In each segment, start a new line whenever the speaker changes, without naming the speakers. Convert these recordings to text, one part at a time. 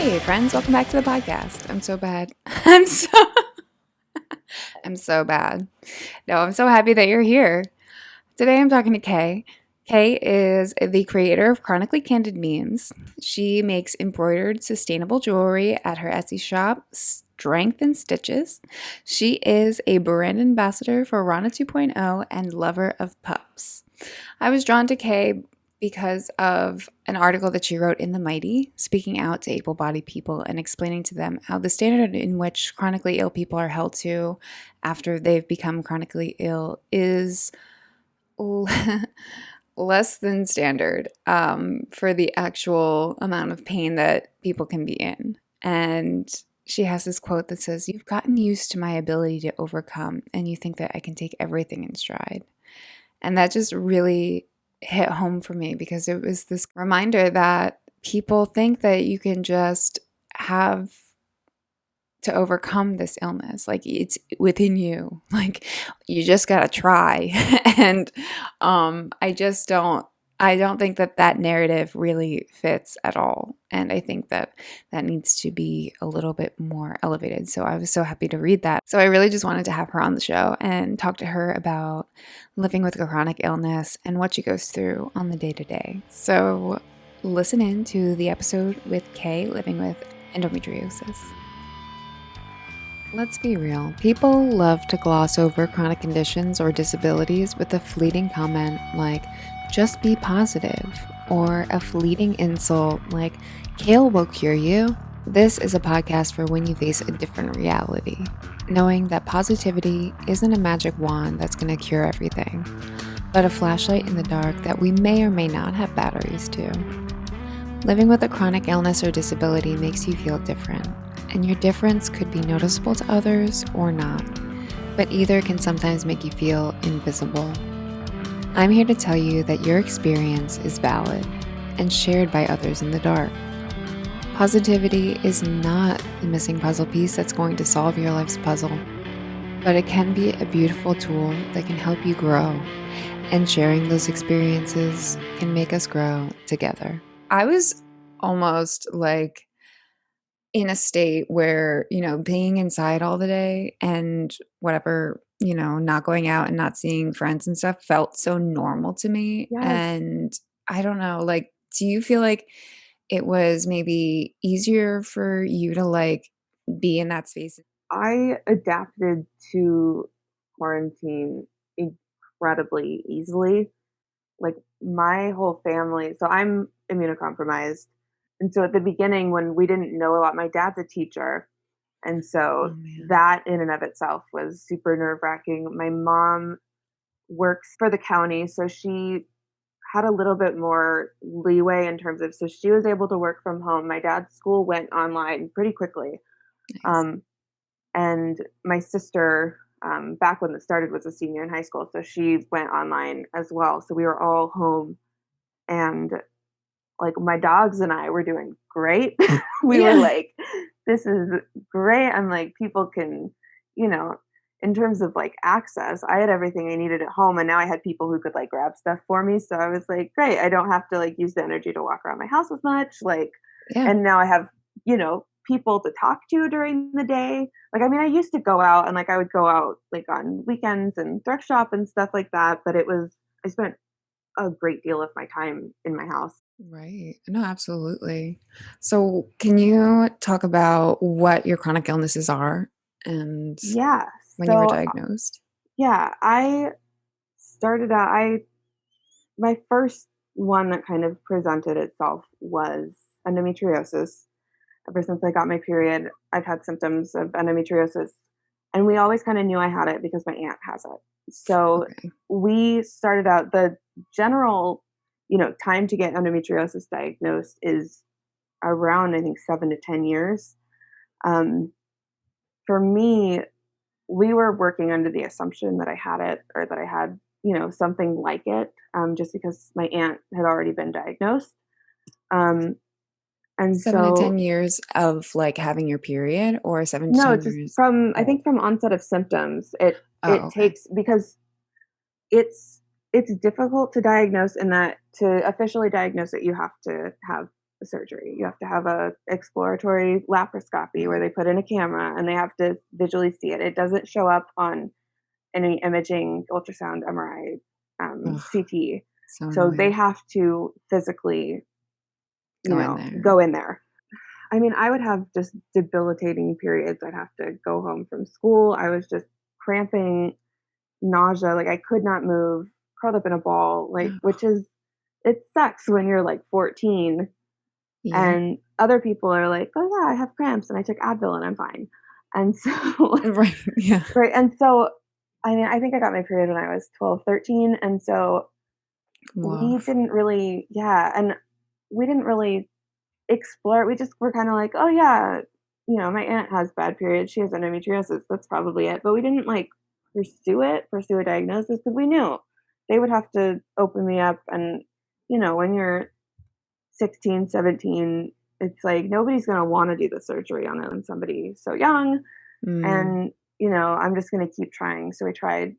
Hey friends, welcome back to the podcast. I'm so bad. I'm so bad. No, I'm so happy that you're here. Today I'm talking to Kay. Kay is the creator of Chronically Candid Memes. She makes embroidered sustainable jewelry at her Etsy shop, Strength and Stitches. She is a brand ambassador for Rana 2.0 and lover of pups. I was drawn to Kay because of an article that she wrote in The Mighty, speaking out to able-bodied people and explaining to them how the standard in which chronically ill people are held to after they've become chronically ill is less than standard for the actual amount of pain that people can be in. And she has this quote that says, "You've gotten used to my ability to overcome, and you think that I can take everything in stride." And that just really hit home for me because it was this reminder that people think that you can just have to overcome this illness. Like, it's within you. Like, you just got to try. And I don't think that that narrative really fits at all. And I think that that needs to be a little bit more elevated. So I was so happy to read that. So I really just wanted to have her on the show and talk to her about living with a chronic illness and what she goes through on the day-to-day. So listen in to the episode with Kay living with endometriosis. Let's be real. People love to gloss over chronic conditions or disabilities with a fleeting comment like, "just be positive," or a fleeting insult like, "kale will cure you." This is a podcast for when you face a different reality, knowing that positivity isn't a magic wand that's going to cure everything, but a flashlight in the dark that we may or may not have batteries to. Living with a chronic illness or disability makes you feel different, and your difference could be noticeable to others or not, but either can sometimes make you feel invisible. I'm here to tell you that your experience is valid and shared by others in the dark. Positivity is not the missing puzzle piece that's going to solve your life's puzzle, but it can be a beautiful tool that can help you grow, and sharing those experiences can make us grow together. I was almost like in a state where, being inside all the day and whatever, not going out and not seeing friends and stuff felt so normal to me.
Yes.
And I don't know, like, do you feel like it was maybe easier for you to like be in that space?
I adapted to quarantine incredibly easily. Like my whole family, so I'm immunocompromised. And so at the beginning, when we didn't know a lot, my dad's a teacher. And
Oh
so
man.
that in and of itself was super nerve wracking. My mom works for the county, so she had a little bit more leeway in terms of, so she was able to work from home. My dad's school went online pretty quickly.
Nice.
Um, And my sister, back when it started, was a senior in high school, so she went online as well. So we were all home, and like my dogs and I were doing great. We were
Yeah.
like, "This is great." I'm like, people can, you know, in terms of like access, I had everything I needed at home, and now I had people who could like grab stuff for me. So I was like, "Great! I don't have to like use the energy to walk around my house as much." Like,
Yeah.
and now I have, people to talk to during the day. Like, I mean, I used to go out and like I would go out like on weekends and thrift shop and stuff like that, but I spent a great deal of my time in my house.
Right. No, absolutely. So, can you talk about what your chronic illnesses are and
Yeah.
when you were
So,
diagnosed?
yeah, I started out my first one that kind of presented itself was endometriosis. Ever since I got my period, I've had symptoms of endometriosis, and we always kind of knew I had it because my aunt has it. So,
Okay.
we started out the general, time to get endometriosis diagnosed is around, I think, 7 to 10 years. Um, for me, we were working under the assumption that I had it, or that I had, something like it, just because my aunt had already been diagnosed. Um, and
7 to 10
so,
years of, like, having your period or 7 to
no,
10
just
years?
from, I
Oh.
think, from onset of symptoms, it
Oh, okay.
takes, because it's difficult to diagnose, in that to officially diagnose it, you have to have surgery. You have to have a exploratory laparoscopy where they put in a camera and they have to visually see it. It doesn't show up on any imaging, ultrasound, MRI,
Ugh,
CT.
so
So they
annoying.
have to physically,
Go in there.
go in there. I mean, I would have just debilitating periods. I'd have to go home from school. I was just cramping, nausea, like I could not move, curled up in a ball, like which is it sucks when you're like 14
Yeah.
and other people are like, "Oh yeah, I have cramps and I took Advil and I'm fine." And so
Right. Yeah.
right, and so I mean, I think I got my period when I was 12, 13, and so we
Woof.
didn't really and we didn't really explore. We just were kinda like, "Oh, yeah, my aunt has bad periods, she has endometriosis, that's probably it." But we didn't, like, pursue a diagnosis because we knew they would have to open me up and, when you're 16, 17, it's like nobody's gonna wanna do the surgery on somebody so young,
Mm.
and, I'm just gonna keep trying. So I tried,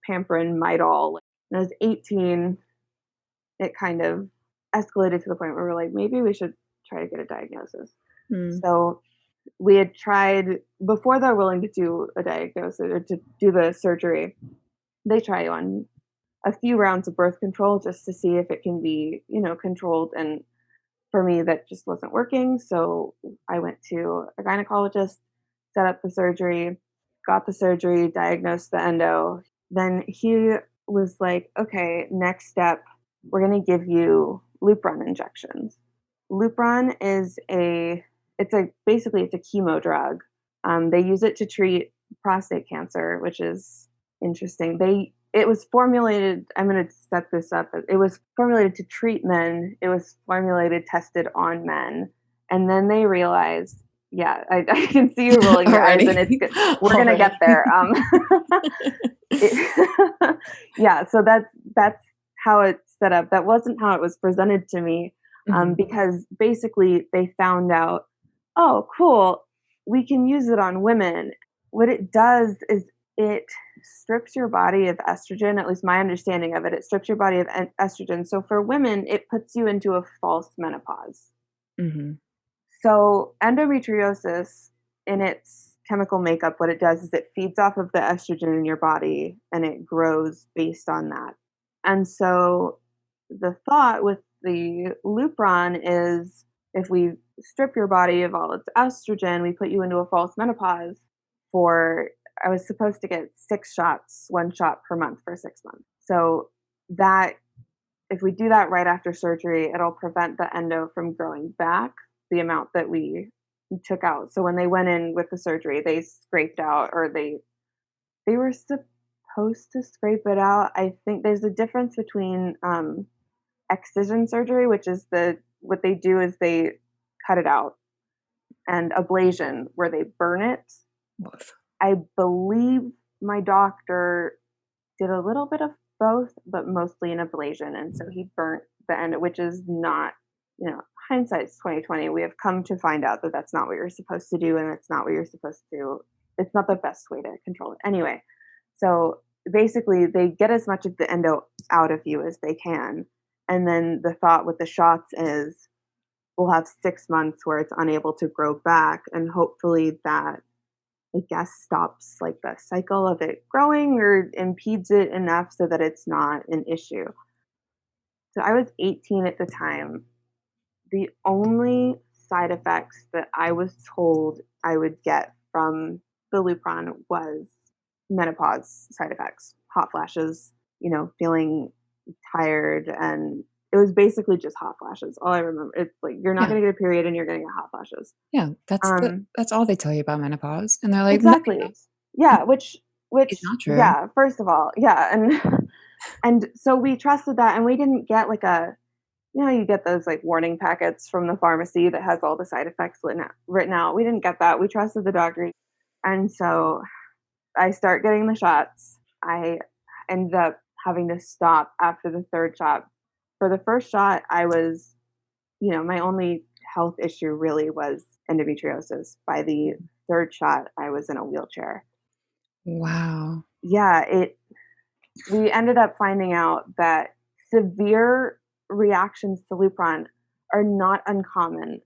Pamprin, Midol. When I was 18, it kind of escalated to the point where we're like, "Maybe we should try to get a diagnosis."
Mm.
So we had tried before they're willing to do a diagnosis or to do the surgery, they try you on a few rounds of birth control just to see if it can be, controlled. And for me, that just wasn't working. So I went to a gynecologist, set up the surgery, got the surgery, diagnosed the endo. Then he was like, okay, next step, we're going to give you Lupron injections. Lupron is basically it's a chemo drug. They use it to treat prostate cancer, which is interesting. It was formulated. I'm going to set this up. It was formulated to treat men. It was formulated, tested on men, and then they realized. Yeah, I can see you rolling your eyes, and
Already.
it's good. We're gonna get
Already.
there. It, yeah, so that's how it's set up. That wasn't how it was presented to me,
Mhm.
because basically they found out, oh, cool, we can use it on women. What it does is it strips your body of estrogen. At least my understanding of it, it strips your body of estrogen. So for women, it puts you into a false menopause.
Mhm.
So endometriosis, in its chemical makeup, what it does is it feeds off of the estrogen in your body and it grows based on that. And so the thought with the Lupron is if we strip your body of all its estrogen, we put you into a false menopause for, I was supposed to get 6 shots, 1 shot per month for 6 months. So that if we do that right after surgery, it'll prevent the endo from growing back the amount that we took out. So when they went in with the surgery, they scraped out, or they were supposed to scrape it out. I think there's a difference between excision surgery, which is what they do is they cut it out, and ablation, where they burn it.
Woof.
I believe my doctor did a little bit of both, but mostly an ablation, and so he burnt the end, which is not, hindsight's 2020. We have come to find out that that's not what you're supposed to do, and it's not what you're supposed to. It's not the best way to control it. Anyway, so basically, they get as much of the endo out of you as they can, and then the thought with the shots is we'll have 6 months where it's unable to grow back, and hopefully that I guess stops like the cycle of it growing or impedes it enough so that it's not an issue. So I was 18 at the time. The only side effects that I was told I would get from the Lupron was menopause side effects, hot flashes, feeling tired, and it was basically just hot flashes. All I remember, it's like you're not
Yeah.
going to get a period and you're going to get hot flashes.
Yeah.
Um,
That's all they tell you about menopause, and they're like, "Nothing
exactly.
else." And
Yeah, which
it's
which
not true.
yeah, first of all, yeah, and so we trusted that, and we didn't get like you get those like warning packets from the pharmacy that has all the side effects written out. We didn't get that. We trusted the doctor, and so I start getting the shots. I ended up having to stop after the third shot. For the first shot, I was, my only health issue really was endometriosis. By the third shot, I was in a wheelchair.
Wow.
Yeah, we ended up finding out that severe reactions to Lupron are not uncommon,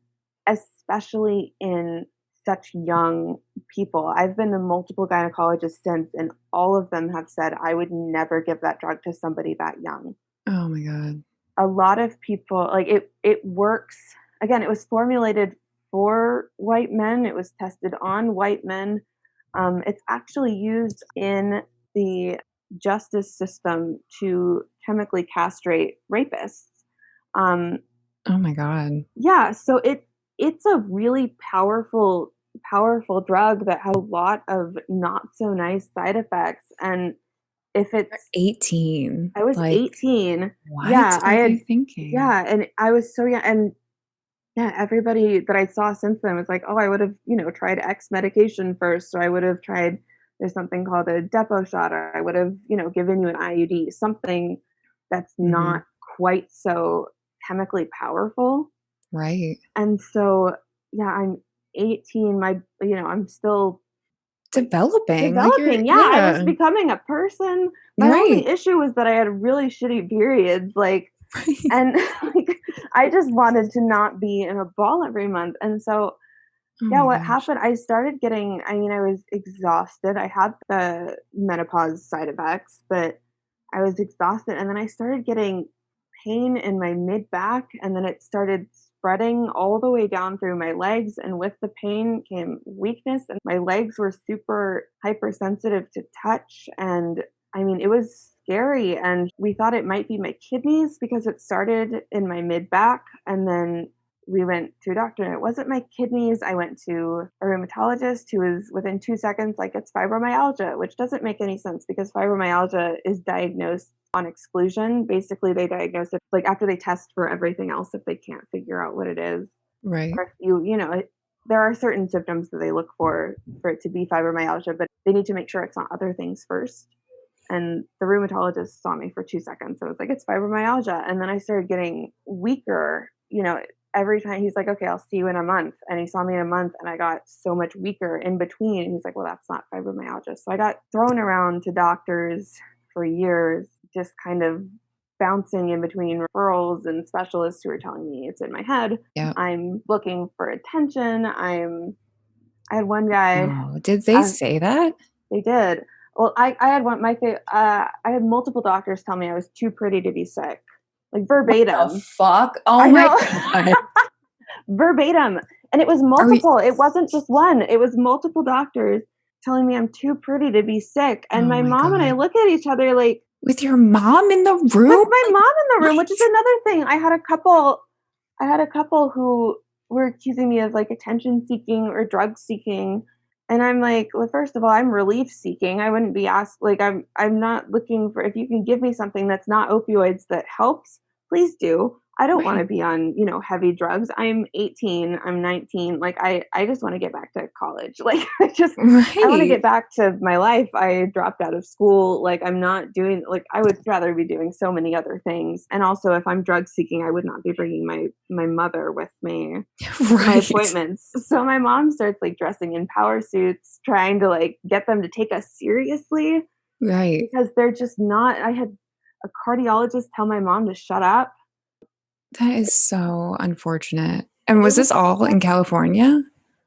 especially in such young people. I've been to multiple gynecologists since, and all of them have said I would never give that drug to somebody that young.
Oh my God.
A lot of people, like, it works. Again, it was formulated for white men. It was tested on white men. It's actually used in the justice system to chemically castrate rapists. Um,
Oh my God.
yeah, so it's a really powerful drug that has a lot of not so nice side effects. And if
You're
it's
18.
I was
Like,
18.
what
Yeah, I
are
had
they thinking?
yeah, and I was so young, and yeah, everybody that I saw since then was like, "Oh, I would have, tried X medication first, or I would have tried there's something called a depot shot, or I would have, given you an IUD, something that's
Hmm.
not quite so chemically powerful."
Right.
And so, yeah, I'm 18. I'm still like
Developing. Like you're,
developing. Yeah, I was
yeah.
becoming a person. My only
Right.
issue was that I had really shitty periods. Like,
Right.
and like, I just wanted to not be in a ball every month. And so,
Oh
yeah,
my
what
gosh.
happened, I started getting, I was exhausted. I had the menopause side effects, but I was exhausted. And then I started getting pain in my mid back. And then it started spreading all the way down through my legs. And with the pain came weakness. And my legs were super hypersensitive to touch. And I mean, it was scary. And we thought it might be my kidneys because it started in my mid back. And then we went to a doctor and it wasn't my kidneys. I went to a rheumatologist who was within 2 seconds like, it's fibromyalgia, which doesn't make any sense because fibromyalgia is diagnosed on exclusion. Basically, they diagnose it like after they test for everything else if they can't figure out what it is.
Right.
Or if there are certain symptoms that they look for it to be fibromyalgia, but they need to make sure it's not other things first. And the rheumatologist saw me for 2 seconds. So I was like, it's fibromyalgia. And then I started getting weaker, every time. He's like, okay, I'll see you in a month. And he saw me in a month and I got so much weaker in between. And he's like, well, that's not fibromyalgia. So I got thrown around to doctors for years, just kind of bouncing in between referrals and specialists who were telling me it's in my head.
Yeah.
I'm looking for attention. I had one guy,
Oh, did they
uh,
say that?
they did. Well, I had I had multiple doctors tell me I was too pretty to be sick, like
What the
verbatim.
fuck? Oh
I
my
know,
God.
verbatim, and it was
Are we?
multiple. It wasn't just one. It was multiple doctors telling me I'm too pretty to be sick. And
Oh
my
my
mom and I
God.
look at each other like,
With your mom in the
with
room?
my
Like,
mom in the room, which is
what?
another thing. I had a couple who were accusing me of like attention seeking or drug seeking. And I'm like, well, first of all, I'm relief seeking. I wouldn't be asked like I'm not looking for if you can give me something that's not opioids that helps, please do. I don't want to
Right.
be on, heavy drugs. I'm 18, I'm 19. Like I just want to get back to college. Like I want to
Right.
get back to my life. I dropped out of school. Like I'm not doing like I would rather be doing so many other things. And also if I'm drug seeking, I would not be bringing my mother with me to my
Right.
appointments. So my mom starts like dressing in power suits, trying to like get them to take us seriously
Right.
because they're just not. I had a cardiologist tell my mom to shut up.
That is so unfortunate. And
It
was
was
this all
so
in California?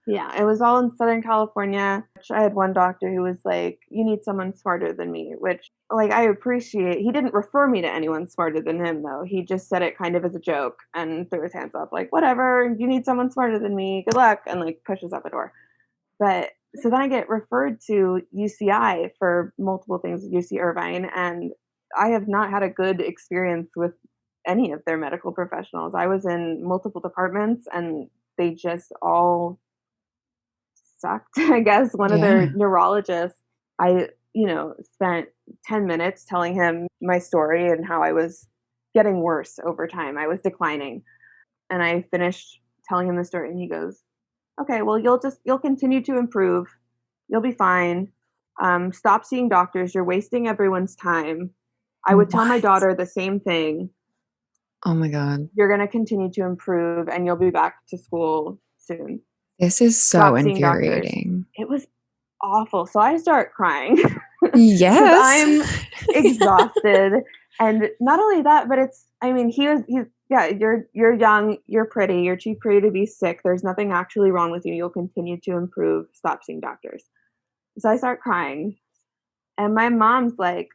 Yeah, it was all in Southern California. I had one doctor who was like, "You need someone smarter than me," which, like, I appreciate. He didn't refer me to anyone smarter than him, though. He just said it kind of as a joke and threw his hands up, like, "Whatever, you need someone smarter than me. Good luck," and like pushes out the door. But so then I get referred to UCI for multiple things, UC Irvine, and I have not had a good experience with any of their medical professionals. I was in multiple departments and they just all sucked. I guess one of their
Yeah.
neurologists, I, spent 10 minutes telling him my story and how I was getting worse over time. I was declining. And I finished telling him the story and he goes, "Okay, well you'll continue to improve. You'll be fine. Stop seeing doctors. You're wasting everyone's time." I would tell my
What?
daughter the same thing.
Oh my God.
"You're going to continue to improve and you'll be back to school soon.
This is so
Stop seeing doctors."
infuriating.
It was awful. So I start crying because 'cause
Yes.
I'm exhausted, and not only that, but it's I mean, he's Yeah, you're young, you're pretty, you're too pretty to be sick. There's nothing actually wrong with you. You'll continue to improve. Stop seeing doctors. So I start crying, and my mom's like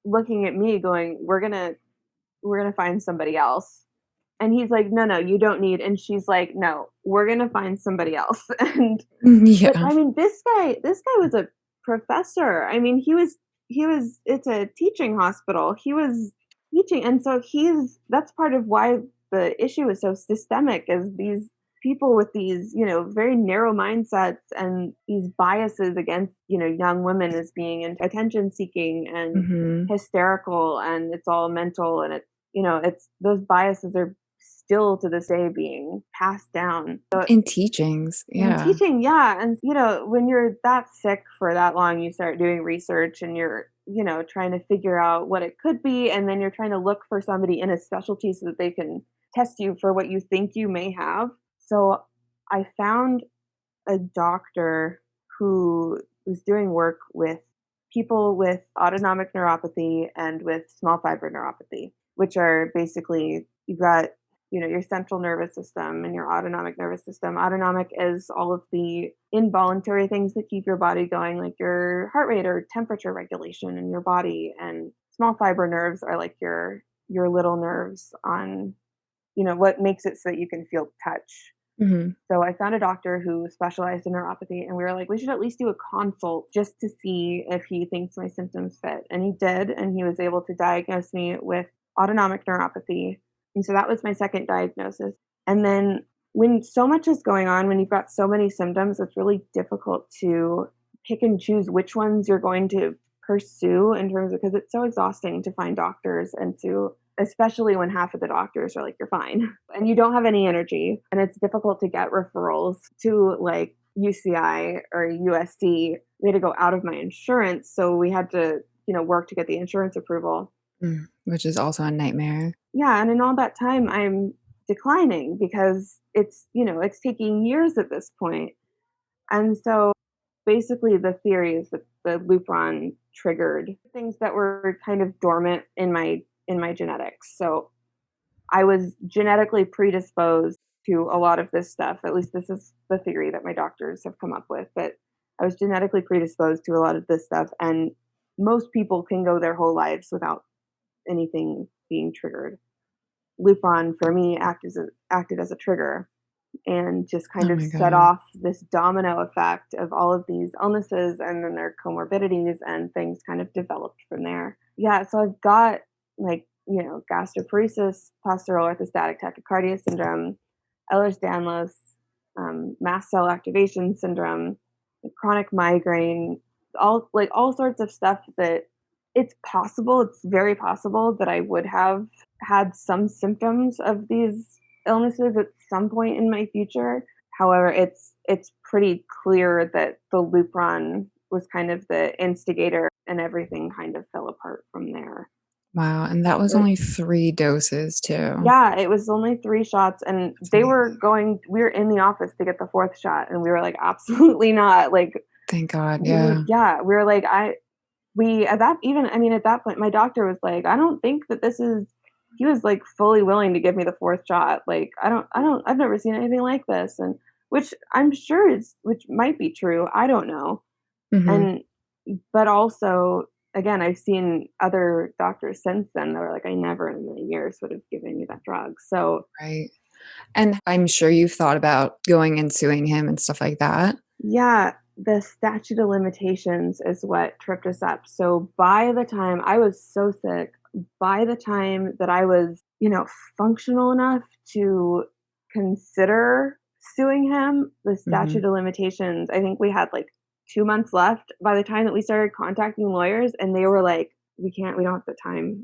looking at me, going, "We're gonna find somebody else." And he's like, "No, no, you don't need." And she's like, "No, we're gonna find somebody else." And but
Yeah.
I mean, this guy was a professor. I mean, he was. It's a teaching hospital. He was teaching, and so that's part of why the issue is so systemic. Is these people with these very narrow mindsets and these biases against young women as being attention seeking and
Hmm.
hysterical, and it's all mental, and it's those biases are still to this day being passed down. So
In teachings.
in
Yeah.
teaching, yeah, and when you're that sick for that long, you start doing research and you're trying to figure out what it could be, and then you're trying to look for somebody in a specialty so that they can test you for what you think you may have. So I found a doctor who was doing work with people with autonomic neuropathy and with small fiber neuropathy, which are basically you've got your central nervous system and your autonomic nervous system. Autonomic is all of the involuntary things that keep your body going, like your heart rate or temperature regulation in your body, and small fiber nerves are like your little nerves on what makes it so that you can feel touch.
Hmm.
So I found a doctor who specialized in neuropathy, and we were like, we should at least do a consult just to see if he thinks my symptoms fit. And he did, and he was able to diagnose me with autonomic neuropathy. And so that was my second diagnosis. And then when so much is going on, when you've got so many symptoms, it's really difficult to pick and choose which ones you're going to pursue in terms of, because it's so exhausting to find doctors and to especially when half of the doctors are like, you're fine. And you don't have any energy. And it's difficult to get referrals to like UCI or USC. We had to go out of my insurance. So we had to, work to get the insurance approval.
Which is also a nightmare.
Yeah. And in all that time, I'm declining because it's taking years at this point. And so basically the theory is that the Lupron triggered things that were kind of dormant in my genetics. So I was genetically predisposed to a lot of this stuff. At least this is the theory that my doctors have come up with, that I was genetically predisposed to a lot of this stuff. And most people can go their whole lives without anything being triggered. Lupron, for me, acted as a trigger and just kind
Oh
of
my
set
God.
off this domino effect of all of these illnesses and then their comorbidities, and things kind of developed from there. Yeah, so I've got like, gastroparesis, postural orthostatic tachycardia syndrome, Ehlers-Danlos, mast cell activation syndrome, chronic migraine, all sorts of stuff that it's very possible that I would have had some symptoms of these illnesses at some point in my future. However, it's pretty clear that the Lupron was kind of the instigator, and everything kind of fell apart from there.
Wow. And that was
But
only 3 doses too.
yeah, it was only 3 shots, and
That's amazing.
we were in the office to get the 4th shot, and we were like, "Absolutely not." Like,
Thank God.
we
Yeah.
would yeah, we were like, we at that even I mean, at that point, my doctor was like, "I don't think that this is." He was, like, fully willing to give me the 4th shot, like, I've never seen anything like this," and which might be true, I don't know,
Hmm.
and but also, again, I've seen other doctors since then that were like, "I never in a million years would have given you that drug," so
Right. And I'm sure you've thought about going and suing him and stuff like that.
yeah, the statute of limitations is what tripped us up. So by the time I was so sick, by the time that I was, functional enough to consider suing him, the
Hmm.
statute of limitations, I think we had like 2 months left by the time that we started contacting lawyers, and they were like, we don't have the time.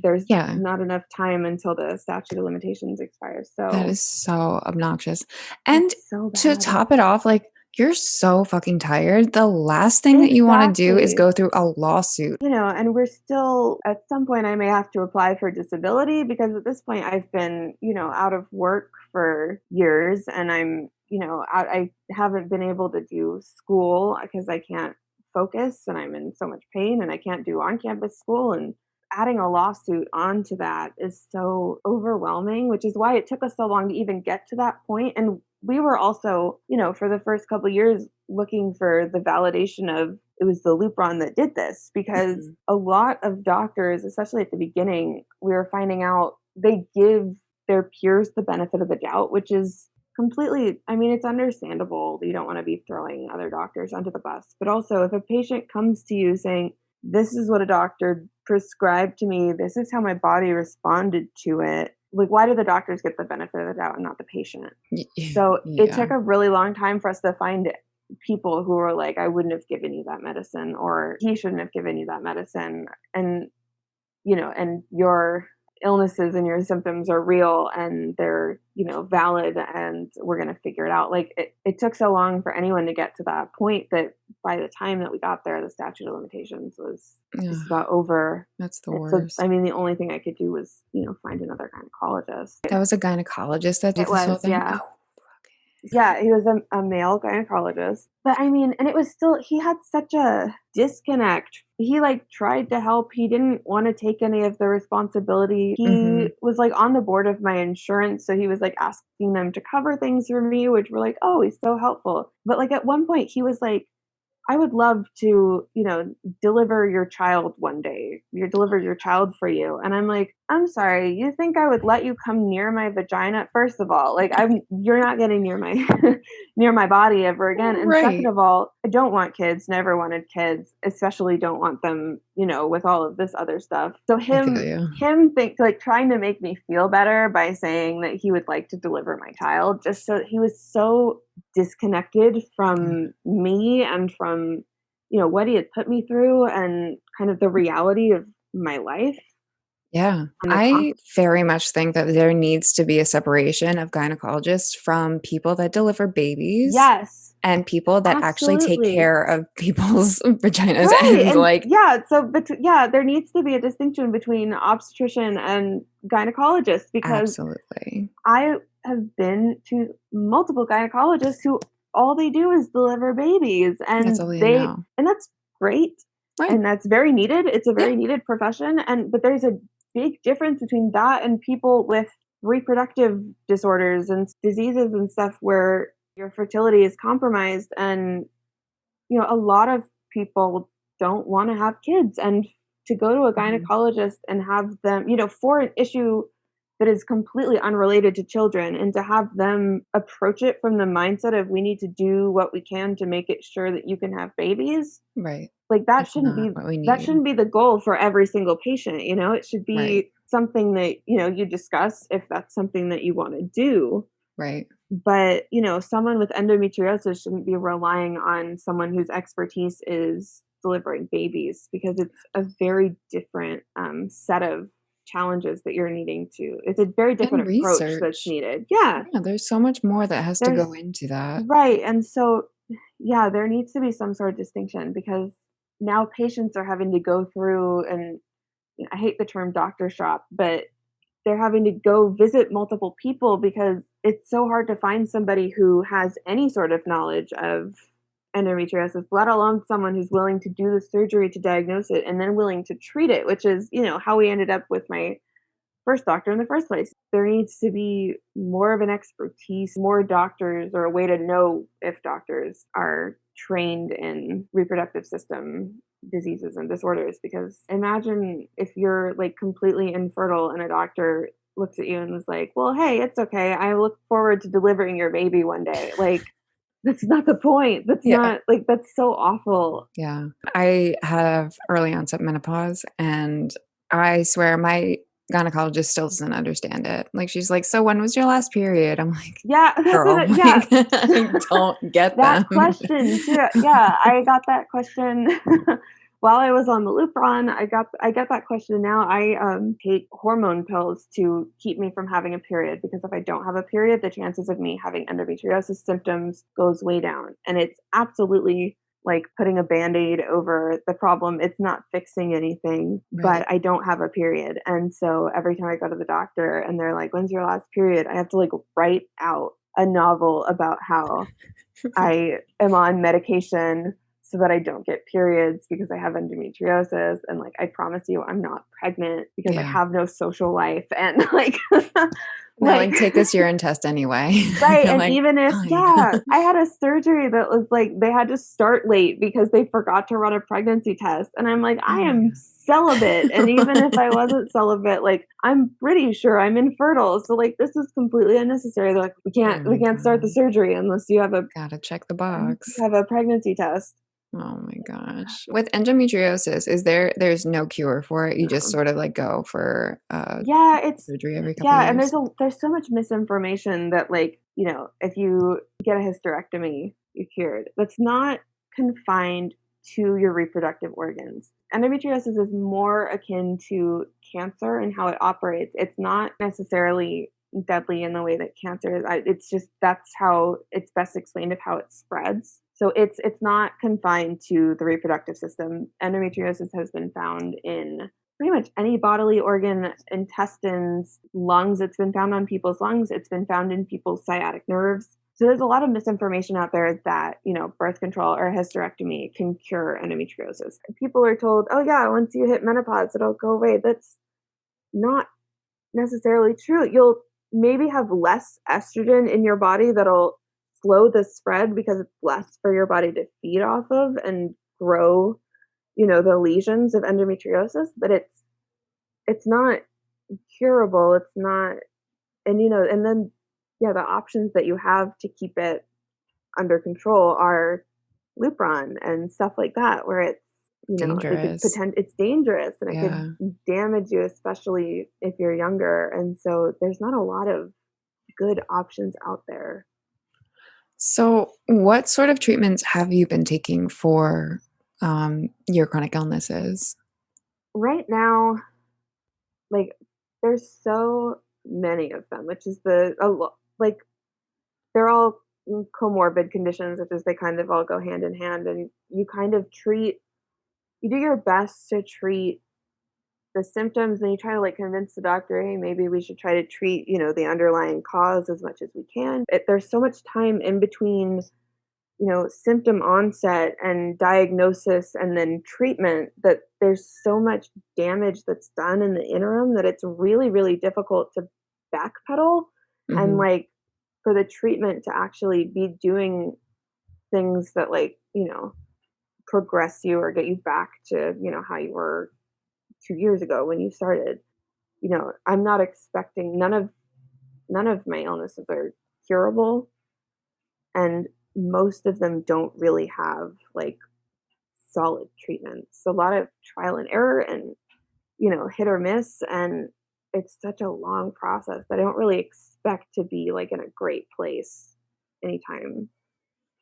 There's
Yeah.
not enough time until the statute of limitations expires.
That
So
is so obnoxious. And
it's so
to
bad.
top it off, like, you're so fucking tired. The last thing that you wanna do is
Exactly.
go through a lawsuit.
And we're still at some point I may have to apply for disability, because at this point I've been, out of work for years, and I haven't been able to do school because I can't focus and I'm in so much pain and I can't do on-campus school, and adding a lawsuit onto that is so overwhelming, which is why it took us so long to even get to that point. And we were also, for the first couple of years looking for the validation of it was the Lupron that did this, because a lot of doctors, especially at the beginning, we were finding out they give their peers the benefit of the doubt, which is completely, I mean, it's understandable. You don't want to be throwing other doctors under the bus. But also, if a patient comes to you saying, this is what a doctor prescribed to me, this is how my body responded to it, like, why do the doctors get the benefit of the doubt and not the patient? So it took a really long time for us to find people who were like, I wouldn't have given you that medicine, or he shouldn't have given you that medicine. And, and your illnesses and your symptoms are real and they're, valid, and we're going to figure it out. Like it took so long for anyone to get to that point that by the time that we got there, the statute of limitations was just about over.
That's the
worst.
worst.
I mean, the only thing I could do was, find another gynecologist.
That was a gynecologist that did
It
this whole
was,
thing?
yeah.
Oh,
Yeah, he was a male gynecologist. But I mean, and it was still, he had such a disconnect. He tried to help. He didn't want to take any of the responsibility. He was on the board of my insurance. So he was asking them to cover things for me, which were oh, he's so helpful. But at one point he was like, I would love to, deliver your child one day. Deliver your child for you. And I'm like, I'm sorry, you think I would let you come near my vagina? First of all, you're not getting near my near my body ever again. And second of all, I don't want kids, never wanted kids, especially don't want them, with all of this other stuff. So him trying to make me feel better by saying that he would like to deliver my child, just so he was so disconnected from me and from what he had put me through and kind of the reality of my life.
Yeah. I very much think that there needs to be a separation of gynecologists from people that deliver babies.
Yes.
And people that actually take care of people's vaginas.
Right. And there needs to be a distinction between obstetrician and gynecologist, because
absolutely.
I have been to multiple gynecologists who all they do is deliver babies, and
that's all they know.
And that's great. Right. And that's very needed. It's a very needed profession. But there's a big difference between that and people with reproductive disorders and diseases and stuff where your fertility is compromised. And, a lot of people don't want to have kids, and to go to a gynecologist and have them, for an issue that is completely unrelated to children, and to have them approach it from the mindset of, we need to do what we can to make it sure that you can have babies.
Right.
That shouldn't be the goal for every single patient. It should be something that, you discuss if that's something that you want to do.
Right.
But, someone with endometriosis shouldn't be relying on someone whose expertise is delivering babies, because it's a very different set of challenges that you're needing to. It's a very different approach that's needed. Yeah.
There's so much more that has to go into that.
Right. And so, there needs to be some sort of distinction, because now patients are having to go through, and I hate the term doctor shop, but they're having to go visit multiple people, because it's so hard to find somebody who has any sort of knowledge of endometriosis, let alone someone who's willing to do the surgery to diagnose it and then willing to treat it, which is, how we ended up with my first doctor in the first place. There needs to be more of an expertise, more doctors, or a way to know if doctors are trained in reproductive system diseases and disorders. Because imagine if you're completely infertile and a doctor looks at you and was like, well, hey, it's okay, I look forward to delivering your baby one day. That's not the point. That's not that's so awful.
Yeah. I have early onset menopause, and I swear my gynecologist still doesn't understand it. She's like, so when was your last period? I'm like,
yeah,
girl, I don't get
that question too. Yeah, I got that question while I was on the Lupron. I get that question now. I take hormone pills to keep me from having a period, because if I don't have a period, the chances of me having endometriosis symptoms goes way down. And it's absolutely like putting a Band-Aid over the problem. It's not fixing anything, but I don't have a period. And so every time I go to the doctor and they're like, when's your last period? I have to write out a novel about how I am on medication so that I don't get periods because I have endometriosis. And like, I promise you, I'm not pregnant because I
Yeah.
have no social life. And like,
They're
like,
like, take this urine test anyway.
right.
You're
And
like,
even if,
fine.
yeah, I had a surgery that was like, they had to start late because they forgot to run a pregnancy test. And I'm like,
Oh
I
my
am celibate. And even if I wasn't celibate, like, I'm pretty sure I'm infertile. So like, this is completely unnecessary. They're like,
oh
we
my
can't start the
God.
surgery unless you
Gotta check the box.
have a pregnancy test.
Oh my gosh. With endometriosis, there's no cure for it? You just
Um,
sort of like go for
yeah, it's
surgery every couple
yeah, and
years?
there's so much misinformation that like, if you get a hysterectomy, you're cured. That's not confined to your reproductive organs. Endometriosis is more akin to cancer and how it operates. It's not necessarily deadly in the way that cancer is. It's just that's how it's best explained of how it spreads. So it's not confined to the reproductive system. Endometriosis has been found in pretty much any bodily organ, intestines, lungs. It's been found on people's lungs. It's been found in people's sciatic nerves. So there's a lot of misinformation out there that, birth control or hysterectomy can cure endometriosis. People are told, oh yeah, once you hit menopause, it'll go away. That's not necessarily true. You'll maybe have less estrogen in your body that'll slow the spread because it's less for your body to feed off of and grow, the lesions of endometriosis, but it's not curable. It's not, and then yeah, the options that you have to keep it under control are Lupron and stuff like that, where it could
Dangerous.
it's dangerous and it could
Yeah.
damage you, especially if you're younger. And so there's not a lot of good options out there.
So, what sort of treatments have you been taking for your chronic illnesses?
Right now, like there's so many of them, which is like they're all comorbid conditions, which is they kind of all go hand in hand, and you do your best to treat the symptoms, and you try to like convince the doctor, hey, maybe we should try to treat, the underlying cause as much as we can. There's so much time in between, symptom onset and diagnosis and then treatment that there's so much damage that's done in the interim that it's really, really difficult to backpedal and
Mhm.
like for the treatment to actually be doing things that like, progress you or get you back to, how you were 2 years ago when you started. I'm not expecting none of my illnesses are curable, and most of them don't really have like solid treatments. A lot of trial and error and, hit or miss, and it's such a long process that I don't really expect to be like in a great place anytime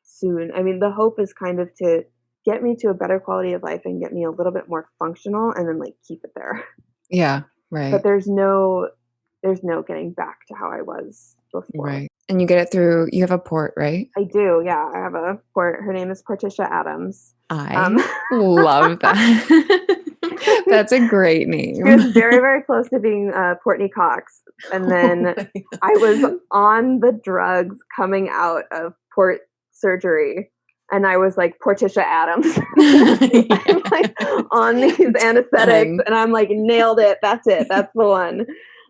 soon. I mean, the hope is kind of to get me to a better quality of life and get me a little bit more functional and then like keep it there.
Yeah,
But
right,
there's no getting back to how I was before.
right. And you get it through you have a port, right?
I do, yeah. I have a port. Her name is Portia Adams. Um,
I love that. That's a great
she was
name.
very, very close to being Courtney Cox, and
Oh
then
my
I was
god.
on the drugs coming out of port surgery, and I was like Portia Adams. I'm like
Yes.
on these
It's
anesthetics,
fun.
and I'm like nailed it. That's it. That's the one.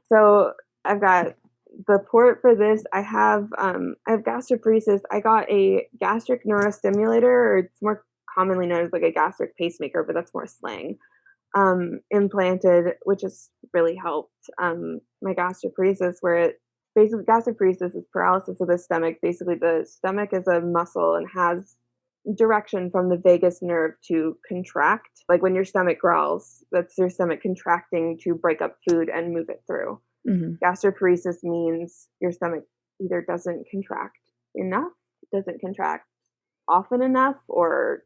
So I've got the port for this. I have gastroparesis. I got a gastric neurostimulator, or it's more commonly known as like a gastric pacemaker, but that's more slang. Implanted, which has really helped my gastroparesis, where it basically gastroparesis is paralysis of the stomach. Basically, the stomach is a muscle and has direction from the vagus nerve to contract. Like when your stomach growls, that's your stomach contracting to break up food and move it through.
Mhm.
Gastroparesis means your stomach either doesn't contract enough, doesn't contract often enough, or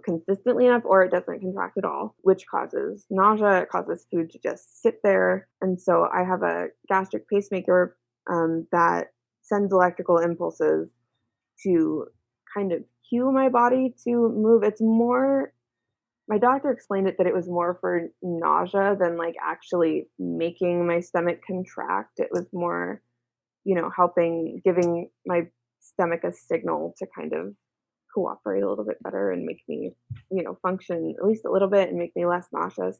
consistently enough, or it doesn't contract at all, which causes nausea. It causes food to just sit there. And so I have a gastric pacemaker that sends electrical impulses to kind of cue my body to move. It's more, my doctor explained it that it was more for nausea than like actually making my stomach contract. It was more, helping, giving my stomach a signal to kind of cooperate a little bit better and make me, function at least a little bit and make me less nauseous.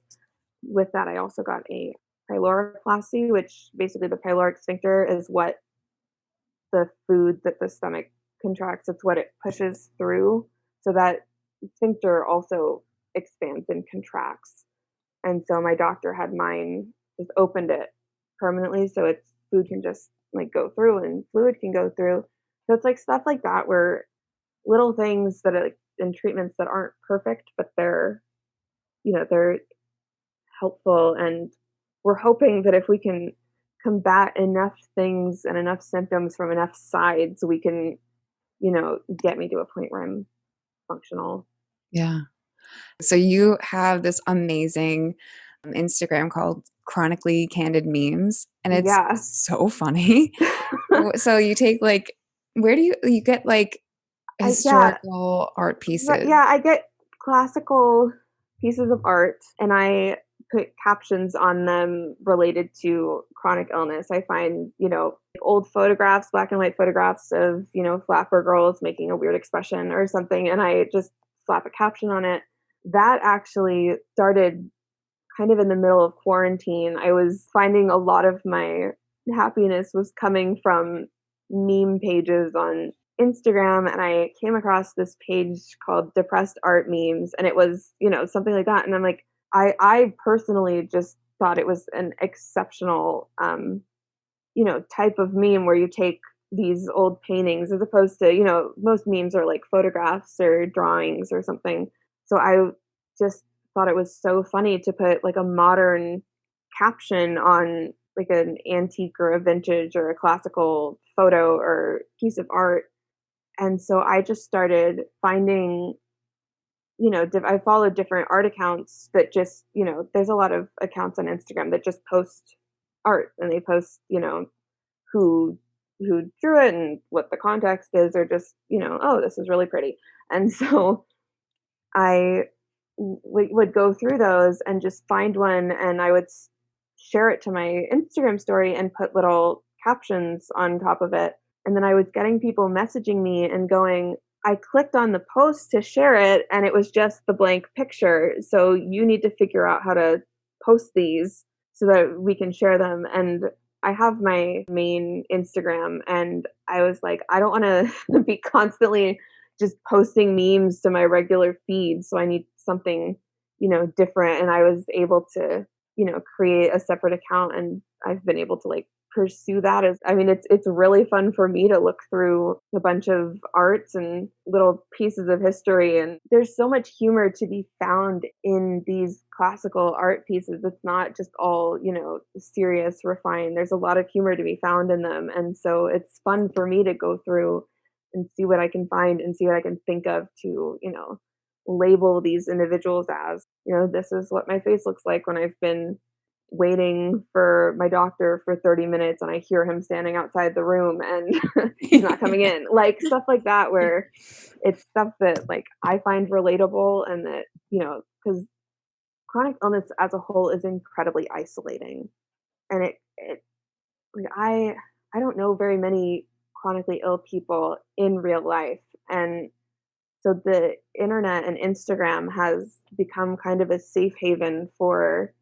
With that, I also got a pyloroplasty, which basically the pyloric sphincter is what the food that the stomach contracts, it's what it pushes through. So that sphincter also expands and contracts. And so my doctor had mine just opened it permanently so it's food can just like go through and fluid can go through. So it's like stuff like that where little things that are like in treatments that aren't perfect, but they're helpful. And we're hoping that if we can combat enough things and enough symptoms from enough sides, we can, get me to a point where I'm functional.
Yeah. So you have this amazing Instagram called Chronically Candid Memes, and it's
Yeah.
so funny. So you take like, where do you get like
Yeah,
historical art
right,
pieces?
yeah, I get classical pieces of art and I put captions on them related to chronic illness. I find, old photographs, black and white photographs of, flapper girls making a weird expression or something, and I just slap a caption on it. That actually started kind of in the middle of quarantine. I was finding a lot of my happiness was coming from meme pages on Instagram, and I came across this page called Depressed Art Memes, and it was, something like that. And I'm like, I personally just thought it was an exceptional type of meme where you take these old paintings as opposed to, most memes are like photographs or drawings or something. So I just thought it was so funny to put like a modern caption on like an antique or a vintage or a classical photo or piece of art. And so I just started finding, I followed different art accounts that just, there's a lot of accounts on Instagram that just post art and they post, who who drew it and what the context is, or just, oh, this is really pretty. And so I would go through those and just find one, and I would share it to my Instagram story and put little captions on top of it. And then I was getting people messaging me and going, I clicked on the post to share it and it was just the blank picture. So you need to figure out how to post these so that we can share them. And I have my main Instagram, and I was like, I don't want to be constantly just posting memes to my regular feed. So I need something, different. And I was able to, create a separate account, and I've been able to like pursue that. As I mean, it's really fun for me to look through a bunch of arts and little pieces of history, and there's so much humor to be found in these classical art pieces. It's not just all, serious, refined. There's a lot of humor to be found in them, and so it's fun for me to go through and see what I can find and see what I can think of to, label these individuals as, this is what my face looks like when I've been waiting for my doctor for 30 minutes and I hear him standing outside the room and he's not coming in. Like stuff like that where it's stuff that like I find relatable, and that, cuz chronic illness as a whole is incredibly isolating. And it like I don't know very many chronically ill people in real life. And so the internet and Instagram has become kind of a safe haven for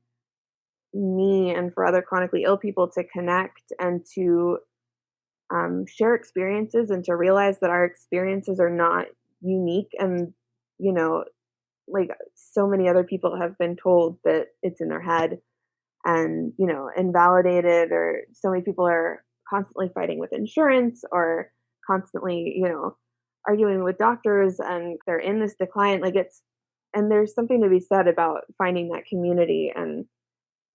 me and for other chronically ill people to connect and to share experiences and to realize that our experiences are not unique. And, you know, like so many other people have been told that it's in their head and, invalidated, or so many people are constantly fighting with insurance or constantly, arguing with doctors and they're in this decline. And there's something to be said about finding that community and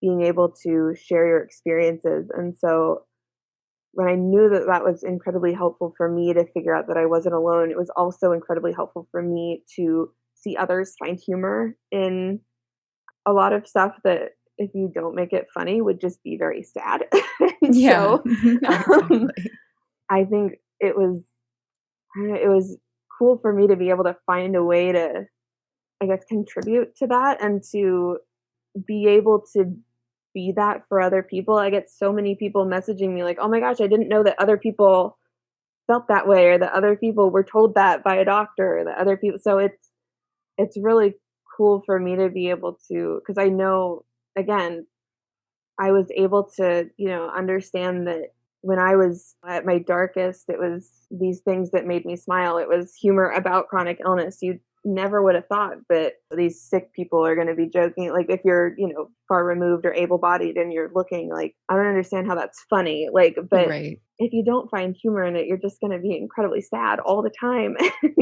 being able to share your experiences. And so when I knew that that was incredibly helpful for me to figure out that I wasn't alone, it was also incredibly helpful for me to see others find humor in a lot of stuff that if you don't make it funny would just be very sad. And
Yeah.
so
No,
um,
exactly.
I think it was cool for me to be able to find a way to, I guess, contribute to that and to be able to be that for other people. I get so many people messaging me like, "Oh my gosh, I didn't know that other people felt that way or that other people were told that by a doctor or that other people, so it's really cool for me to be able to, because I know, again, I was able to, understand that when I was at my darkest, it was these things that made me smile. It was humor about chronic illness. You never would have thought that these sick people are going to be joking. Like if you're, far removed or able bodied and you're looking like, I don't understand how that's funny. Like, but
Right.
if you don't find humor in it, you're just going to be incredibly sad all the time.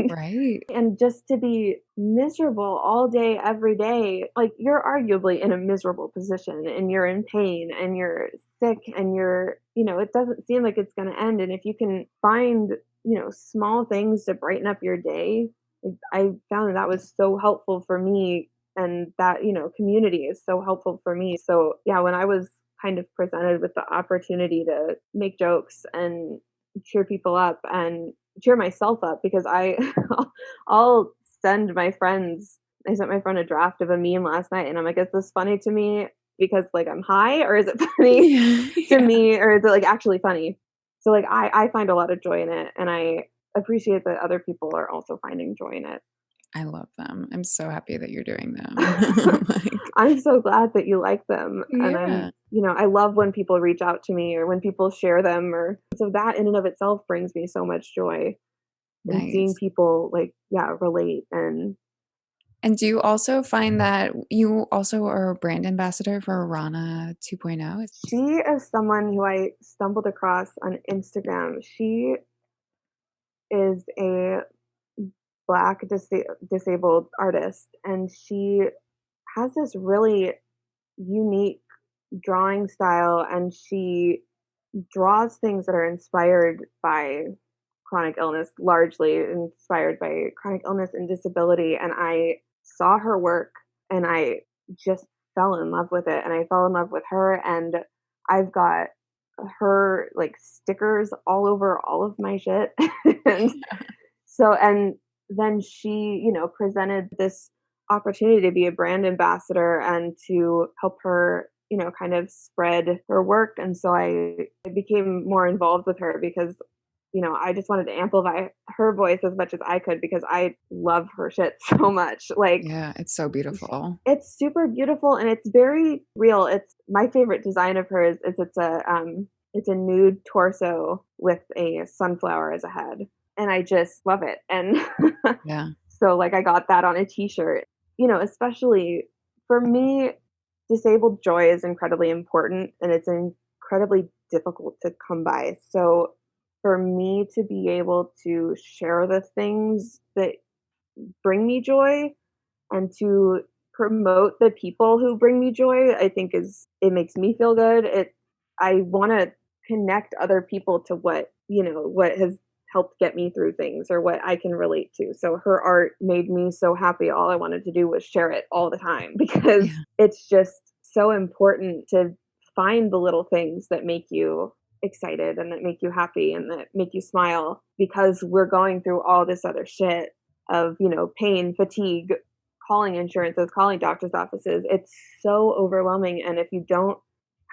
Right.
And just to be miserable all day, every day, like you're arguably in a miserable position and you're in pain and you're sick and it doesn't seem like it's going to end. And if you can find, small things to brighten up your day, like, I found that was so helpful for me, and that, community is so helpful for me. So, yeah, when I was kind of presented with the opportunity to make jokes and cheer people up and cheer myself up, because I'll send my friends. I sent my friend a draft of a meme last night, and I'm like, "Is this funny to me because, like, I'm high, or is it funny
Yeah.
to
Yeah.
me, or is it, like, actually funny?" So, like, I find a lot of joy in it, and I appreciate that other people are also finding joy in it.
I love them. I'm so happy that you're doing them. Like,
I'm so glad that you like them, and
yeah.
I love when people reach out to me or when people share them, or so that in and of itself brings me so much joy in seeing
Nice.
people, like, yeah, relate. And
And do you also find that you also are a brand ambassador for Rana 2.0?
she is someone who I stumbled across on Instagram. She is a Black disabled artist, and she has this really unique drawing style, and she draws things that are inspired by chronic illness, largely inspired by chronic illness and disability. And I saw her work and I just fell in love with it. And I fell in love with her. And I've got her like stickers all over all of my shit. And and then she, presented this opportunity to be a brand ambassador and to help her, kind of spread her work. And so I became more involved with her because, I just wanted to amplify her voice as much as I could because I love her shit so much. Like,
Yeah, it's so beautiful.
it's super beautiful and it's very real. It's my favorite design of hers is it's a nude torso with a sunflower as a head. And I just love it. And
Yeah.
so like I got that on a t-shirt. Especially for me, disabled joy is incredibly important and it's incredibly difficult to come by. So for me to be able to share the things that bring me joy and to promote the people who bring me joy, I think is it makes me feel good. I want to connect other people to what has helped get me through things or what I can relate to. So her art made me so happy. All I wanted to do was share it all the time because
Yeah.
it's just so important to find the little things that make you excited and that make you happy and that make you smile because we're going through all this other shit of, pain, fatigue, calling insurances, calling doctor's offices. It's so overwhelming. And if you don't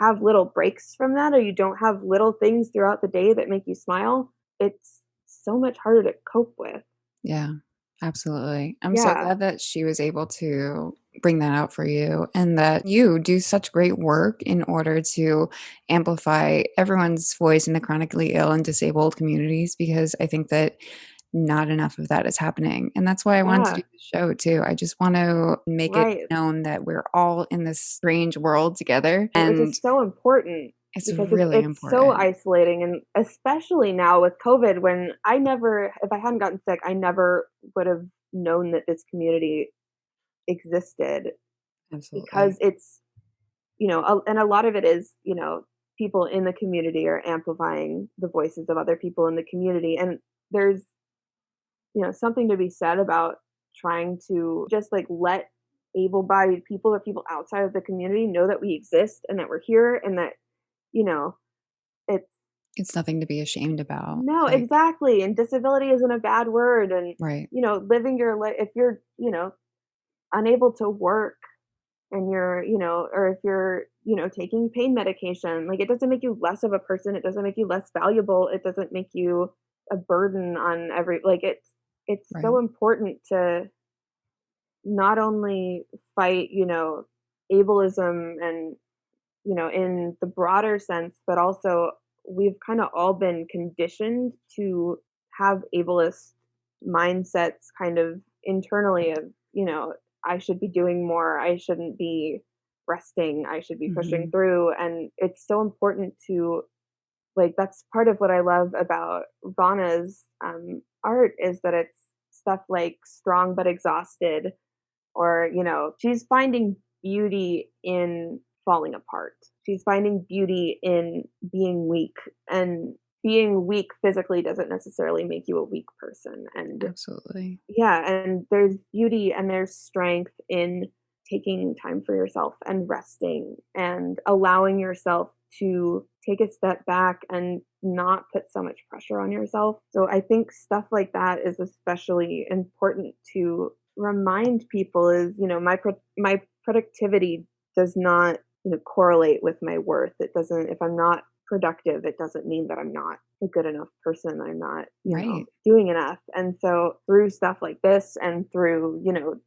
have little breaks from that, or you don't have little things throughout the day that make you smile, it's so much harder to cope with.
Yeah, absolutely. I'm so
Yeah.
glad that she was able to bring that out for you and that you do such great work in order to amplify everyone's voice in the chronically ill and disabled communities because I think that not enough of that is happening. And that's why I wanted to do
Yeah.
the show too. I just want to make it
Right.
known that we're all in this strange world together
Which
and
is so important
it's
because
really
it's so
important.
isolating, and especially now with COVID when if I hadn't gotten sick, I never would have known that this community existed because
Absolutely.
it's, and a lot of it is, people in the community are amplifying the voices of other people in the community. And there's, something to be said about trying to just like let able bodied people or people outside of the community know that we exist and that we're here and that, you know, it's
It's nothing to be ashamed about.
no,
Like,
exactly. And disability isn't a bad word. And,
right.
living your life, if you're, unable to work and you're, or if you're, taking pain medication, like it doesn't make you less of a person. It doesn't make you less valuable. It doesn't make you a burden on it's so
Right.
important to not only fight, ableism and, in the broader sense, but also we've kind of all been conditioned to have ableist mindsets kind of internally of, I should be doing more, I shouldn't be resting, I should be pushing
Mhm.
through. And it's so important to, like, that's part of what I love about Vana's art is that it's stuff like strong but exhausted, or, she's finding beauty in falling apart. She's finding beauty in being weak, and being weak physically doesn't necessarily make you a weak person. And
Absolutely.
yeah, and there's beauty and there's strength in taking time for yourself and resting and allowing yourself to take a step back and not put so much pressure on yourself. So I think stuff like that is especially important to remind people is, my productivity does not, correlate with my worth. It doesn't, if I'm not productive, it doesn't mean that I'm not a good enough person. I'm not,
Right.
doing enough. And so through stuff like this and through,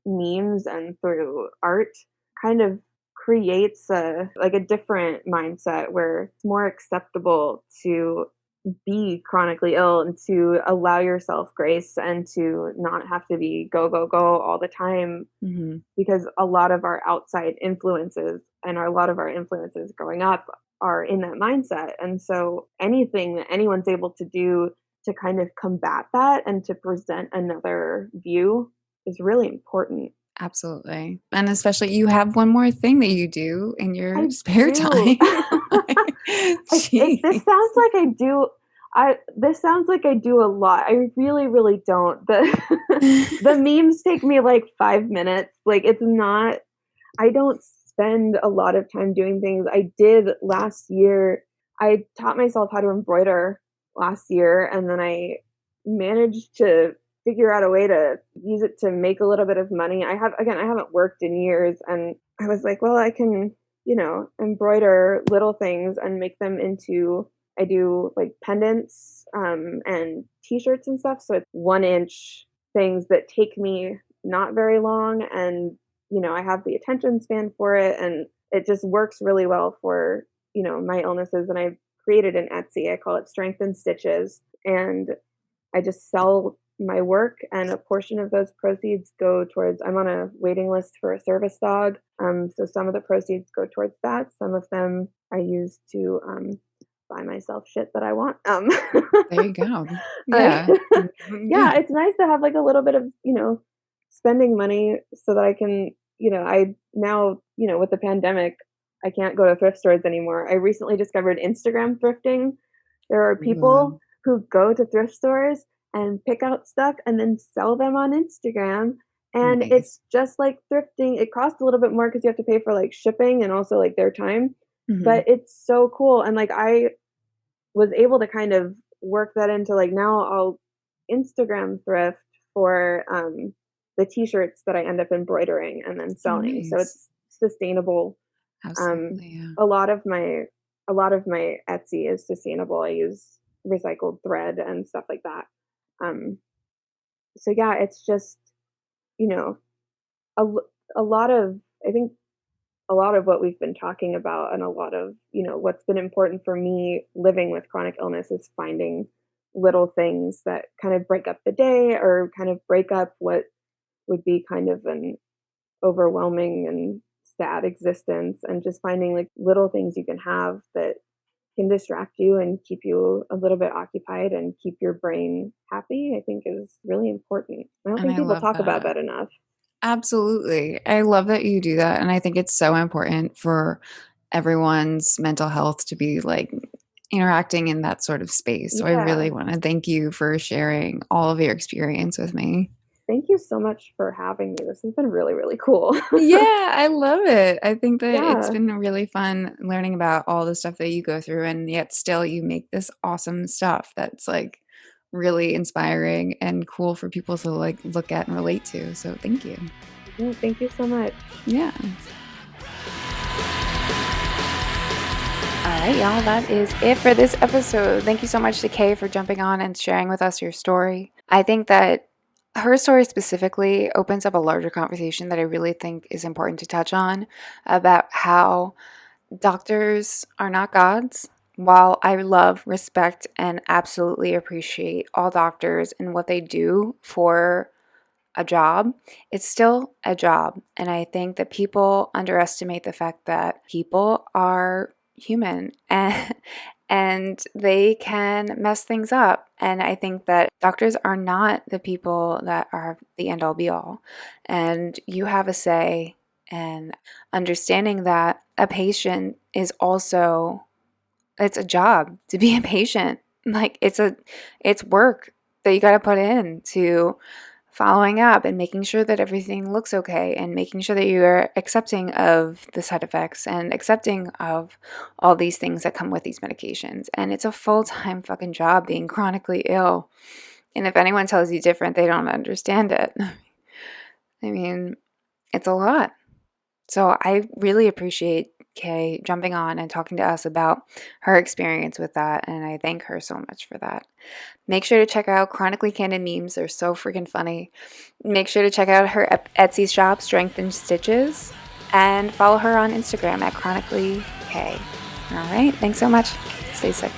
memes and through art kind of creates a different mindset where it's more acceptable to be chronically ill and to allow yourself grace and to not have to be go go go all the time,
Mhm.
because a lot of our outside influences and a lot of our influences growing up are in that mindset. And so anything that anyone's able to do to kind of combat that and to present another view is really important.
Absolutely. And especially you have one more thing that you do in your
I
spare
do.
time. Like,
This
jeez.
sounds like I do. This sounds like I do a lot. I really, really don't. The memes take me like 5 minutes. Like, it's not. I don't spend a lot of time doing things. I did last year. I taught myself how to embroider last year, and then I managed to figure out a way to use it to make a little bit of money. I haven't worked in years, and I was like, well, I can, embroider little things and make them into, I do like pendants and t-shirts and stuff. So it's 1 inch things that take me not very long, and I have the attention span for it, and it just works really well for, my illnesses. And I created an Etsy. I call it Strength and Stitches, and I just sell my work, and a portion of those proceeds go towards. I'm on a waiting list for a service dog, so some of the proceeds go towards that. Some of them I use to buy myself shit that I want.
There you go.
I,
Yeah. Mhm,
yeah,
yeah.
it's nice to have like a little bit of, spending money so that I can, I now, with the pandemic, I can't go to thrift stores anymore. I recently discovered Instagram thrifting. There are people
Ooh,
who go to thrift stores and pick out stuff and then sell them on Instagram. And
nice.
it's just like thrifting. It costs a little bit more because you have to pay for like shipping and also like their time.
Mhm.
But it's so cool. And like I was able to kind of work that into, like, now I'll Instagram thrift for the t-shirts that I end up embroidering and then
Oh,
selling. So
nice.
it's sustainable. Um,
Absolutely, yeah.
a lot of my a lot of my Etsy is sustainable. I use recycled thread and stuff like that. Um, so yeah, it's just, you know, a lot of, I think a lot of what we've been talking about and a lot of, what's been important for me living with chronic illness is finding little things that kind of break up the day or kind of break up what would be kind of an overwhelming and sad existence, and just finding like little things you can have that can distract you and keep you a little bit occupied and keep your brain happy, I think is really important. I don't
And
think
I
people
love
talk about
that.
that enough.
Absolutely. I love that you do that, and I think it's so important for everyone's mental health to be, like, interacting in that sort of space, so I really
Yeah.
wanna thank you for sharing all of your experience with me.
Thank you so much for having me. This has been really, really cool.
Yeah, I love it. I think that it's
Yeah.
been really fun learning about all the stuff that you go through, and yet still you make this awesome stuff that's, like, really inspiring and cool for people to, like, look at and relate to, so thank you.
Thank you so much.
Yeah. right, y'all, that is it for this episode. Thank you so much to Kay for jumping on and sharing with us your story. I think that her story specifically opens up a larger conversation that I really think is important to touch on about how doctors are not gods. While I love, respect, and absolutely appreciate all doctors and what they do for a job, it's still a job. And I think that people underestimate the fact that people are human and they can mess things up. And I think that doctors are not the people that are the end all be all. And you have a say, and understanding that a patient is also, it's a job to be a patient. Like it's work that you got to put in to following up and making sure that everything looks okay and making sure that you're accepting of the side effects and accepting of all these things that come with these medications. And it's a full-time fucking job being chronically ill. And if anyone tells you different, they don't understand it. I mean, it's a lot. So I really appreciate Kay jumping on and talking to us about her experience with that, and I thank her so much for that. Make sure to check out Chronically Candid Memes. They're so freaking funny. Make sure to check out her Etsy shop, Strength and Stitches, and follow her on Instagram at ChronicallyK. All right, thanks so much. Stay sick.